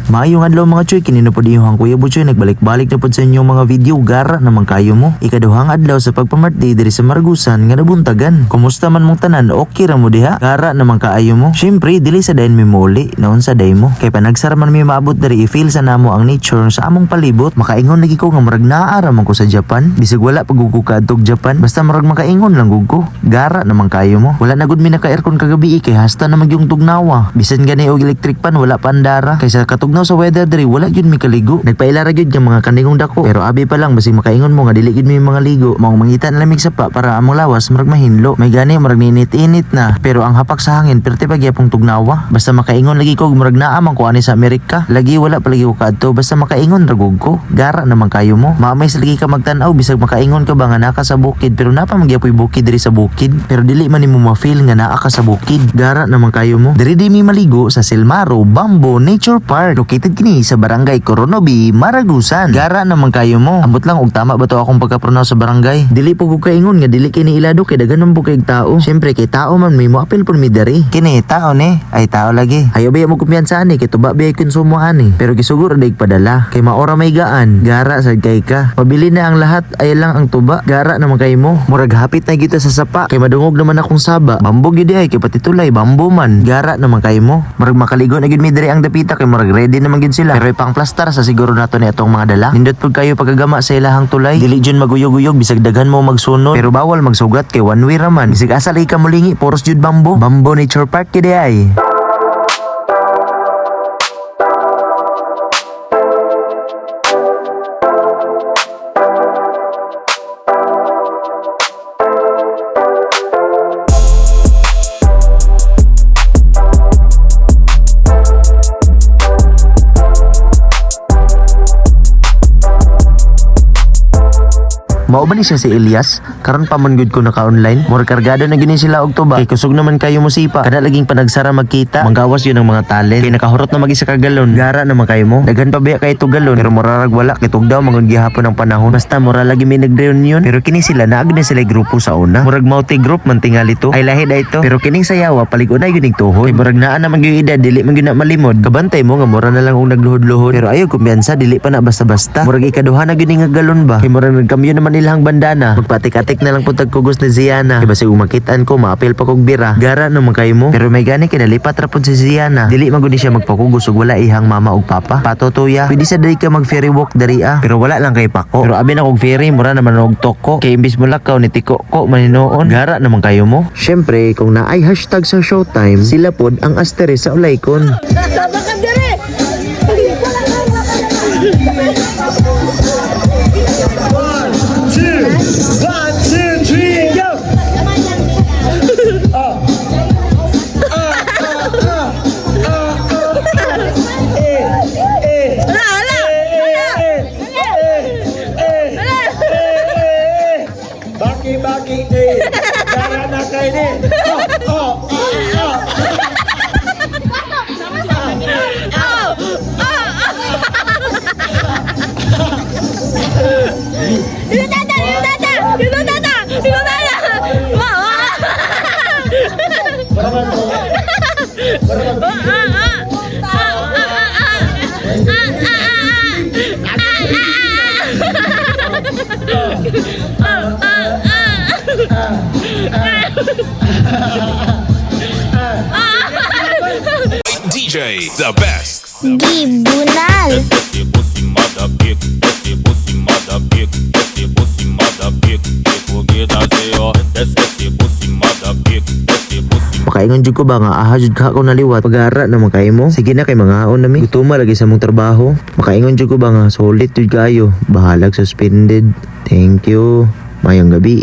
Maayong adlaw mga choy, kinino po din yung Kuya Butchoy nagbalik-balik na po sa inyo mga video. Gara naman kayo mo. Ikaduhang adlaw sa pagpamarti diri sa Margusan nga nabuntagan. Kumusta man mong tanan? Okay ra mo diha? Gara naman kaayo mo. Syempre dili sa dayon mi muli noon sa day mo. Kay panagsara man mi maabot diri i-feel sa namo ang nature sa among palibot. Makaingon lagi ko nga murag naa ra man ko sa Japan. Bisig wala pag ko kadtog Japan. Basta murag makaingon lang gud ko. Gara naman kayo mo. Wala na gud mi naka-aircon kagabi kay hasta na magyung tugnawa. Bisan gani og electric pan wala pandara. Kay sa katugnaw sa weather diri wala gyud mi kaligo. Nagpailara gyud nga mga kaningong dako. Pero abi pa lang basig makaingon mo nga dili gyud mi mga ligo. Mao mangita na lamig sa pa para among lawas murag mahinlo. May gani murag ninit-init na. Pero ang hapak sa hangin perti pa gyapong tugnawa. Basta makaingon lagi ko murag naa man ko ani sa Amerika. Lagi wala palagi ko kadto basta makaingon ragog ko. Gara naman kayo mo. Mamay sa lagi ka magtan-aw bisag makaingon ka ba nga naka sa bukid pero napa magyapoy bukid diri sa bukid. Pero dili man nimo ma-feel nga naa ka sa bukid. Gara naman kayo mo. Diri di mi maligo sa Silmaro Bamboo Nature Park. Located kini sa Barangay Coronobi, Maragusan. Gara naman kayo mo. Ambot lang og tama ba to akong pagkapronoun sa barangay. Dili po ko kaingon nga dili kini ilado kay daghan po kay tao. Syempre kay tao man may mo apil pud mi diri. Kini tao ni ay tao lagi. Ayo ba mo kumpiyansa ani kay tuba ba konsumo ani. Pero gisuguro dig padala kay maora may gaan. Gara sad kay ka. Pabili na ang lahat ay lang ang tuba. Gara naman kayo mo. Murag hapit na kita sa sapa kay madungog naman akong saba. Bambo gyud ay kay patitulay bambo man. Gara naman kayo mo. Murag makaligo na gyud mi diri ang dapita kay murag ready naman gyud sila. Pero ipang plastar sa siguro nato ni atong mga dala. Nindot pud kayo pagagama sa ilahang tulay. Dili jud maguyog-uyog bisag daghan mo magsunod. Pero bawal magsugat kay one way raman. Bisag asa lay ka mulingi poros jud bambo. Bamboo Nature Park kidi ay. Mao ba ni siya si Elias? Karon pa man gud ko naka-online. Mura kargado na gini sila og tuba. Kay kusog naman kayo mo sipa. Kada laging panagsara magkita. Manggawas yun ang mga talent. Kay nakahurot na mag-isa ka galon. Gara naman kayo mo. Daghan pa ba kay to galon. Pero murarag wala. Kay tugdaw mangod gihapon ang panahon. Basta mura lagi may nag-reunion. Pero kini sila naag na sila grupo sa una. Murag multi group man tingali to. Ay lahi da ito. Pero kining sayawa paligo na yun tuhod. Kay murag naa naman yung edad. Dili man yun na malimod. Kabantay mo nga mura na lang og nagluhod-luhod. Pero ayaw kumpiyansa. Dili pa na basta-basta. Murag ikaduha na yun nga galon ba. Kay murag nagkamyo naman nilang bandana. Magpatik-atik na lang po tagkugos ni Ziana. Kaya basi umakitaan ko, maapil pa kog bira. Gara naman kayo mo. Pero may gani kinalipat rapod si Ziana. Dili maguni siya magpakugos ug wala ihang mama ug papa. Patotoya. Pwede sa dari ka mag ferry walk dari Pero wala lang kay pako. Pero abi na kog ferry, mura naman og toko. Kay imbis mo lakaw ni tiko ko maninoon. Gara naman kayo mo. Syempre, kung naay hashtag sa Showtime, sila pod ang asterisk sa ulaykon. Sama ka dire. Baki ni, cara nak kau ni. DJ, the best. Gibunal. Makaingon jud ko ba nga aha jud ka ako naliwat pagara naman kayo mo. Sige na kay mga haon nami. Gutuma lagi sa mong trabaho. Makaingon jud ko ba nga solid jud kayo. Bahalag suspended. Thank you. Mayang gabi.